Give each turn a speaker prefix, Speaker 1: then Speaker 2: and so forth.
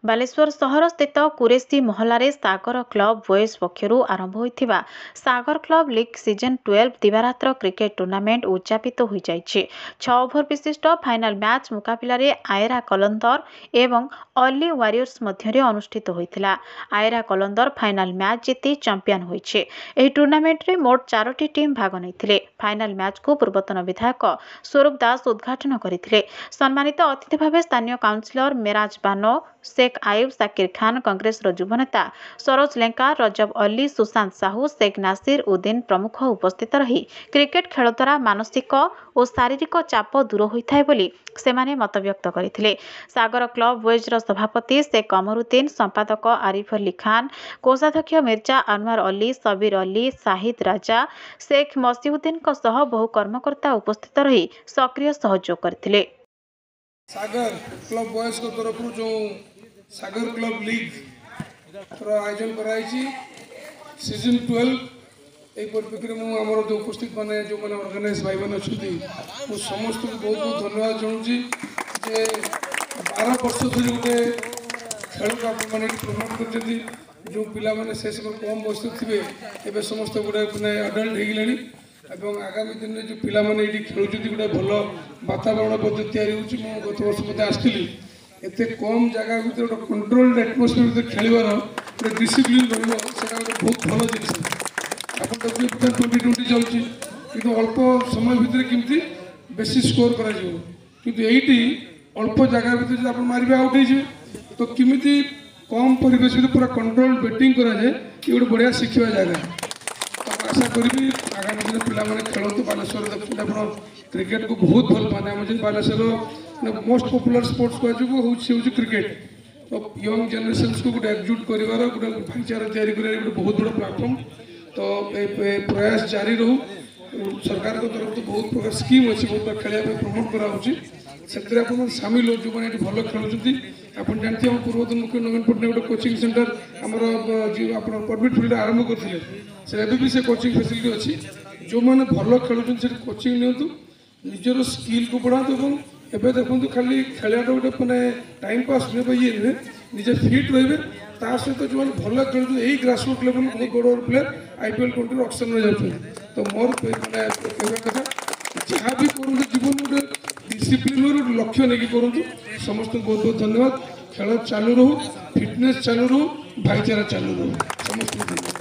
Speaker 1: बालेश्वर सहर स्थित कुरेसी महलारे सागर club boys पक्षरु आरंभ होइथिबा सागर क्लब लीग सीजन 12 दिवारात्र क्रिकेट टूर्नामेंट उद्यापित हो जाइछि। 6 ओभर विशिष्ट फाइनल मैच मुकाबिला रे आयरा कलंदर एवं अर्ली वारियर्स मध्यरे अनुष्ठित होइथिला। आयरा कलंदर फाइनल मैच जीति चैंपियन होइछे। एही टूर्नामेंट रे मोट 4टी टीम भाग नैथिले। फाइनल मैच को पूर्वतन विधायक स्वरूप दास उद्घाटन करथिले। सम्मानित अतिथि भावे स्थानीय काउंसिलर मेराज बानो, शेख आयुब, साकिर खान, कांग्रेस युव नेता सरोज लेंका, रजब अली, सुशांत साहू, शेख नासिर उद्दीन प्रमुख उपस्थित रही क्रिकेट खेल द्वारा मानसिक और शारीरिक चाप दूर होता है बोली सेमाने मत व्यक्त करथिले। सागर क्लब बॉयजर सभापति शेख अमरुद्दीन, संपादक आरिफ अली खान, कोषाध्यक्ष मिर्जा अनवर अली, सबीर अली, शाहिद राजा, शेख मसीउद्दीन बहु कर्मकर्ता उपस्थित रही सक्रिय सहयोग करथिले।
Speaker 2: सागर क्लब बॉयज को तरफ जो सागर क्लब लीग आयोजन कराई सीजन 12 यही परिप्रेक्षी में आमर जो उपस्थित मैंने जो मैंने ऑर्गेनाइज भाई मैंने अच्छा समस्त को बहुत बहुत धन्यवाद जनाऊँगी जे 12 वर्ष धरी गोटे खेल को आपने प्रमोट कर जो पिला मैंने से सब कम बयस थे एवं समस्त गोटे मैंने अडल्ट हो गले आगामी दिन में जो पिला मैंने ये खेलुँच गोटे भल वातावरण या गत वर्ष मत आसती एत कम जगह भर गोटे कंट्रोल्ड एटमोस्फियर खेलवार गोटे डिसिप्लिन रहा बहुत भल जिन आप 2020 चलती कि अल्प समय भितर केमती बेसी स्कोर करी अल्प जगह भर आप मारे आउट हो तो किमिति कम परिवेश पूरा कंट्रोल बैटिंग कराए ये गोटे बढ़िया शिखा जगह आशा करी आगामी दिन पिला खेलते बालेश्वर देखते आप क्रिकेट को बहुत भल पाने आम जो बालेश्वर मोस्ट पॉपुलर स्पोर्ट्स कह क्रिकेट तो यंग जेनेरेशन्स को गोटे एकजुट कर गोटे भाईचारा या बहुत बड़ा प्लाटफर्म तो प्रयास जारी रहू। सरकार को तरफ तो बहुत प्रकार स्कीम अच्छी बहुत बार खेल प्रमोट कराऊँ से सामिल हो जो मैंने भल खेलुँच आप जानते हैं पूर्वतन मुख्य नवीन पट्टनायक गोटे कोचिंग सेंटर आमर आप परमिट फील्ड आरंभ करते भी से कोचिंग फैसिलिटी अच्छी जो मैंने भल खेलुँच से कोचिंग नियंतु निजर स्किल को बढ़ातु एवं देखो खाली खेलटा गोटे मैंने टाइम पास नुहे ये नुहे निजे फिट रे सहित जो मैंने भल खेल यही ग्रासरूट लेवल बहुत बड़ प्लेयर IPL 20 ऑक्शन में जाते तो मोर मैंने कथा जहाँ भी करूँ जीवन गोटे डिसिप्लिन लक्ष्य नहीं करूँ समस्त बहुत बहुत धन्यवाद। खेल चालू रहू, फिटनेस चालू रहू, भाईचारा चालू रहू समस्त।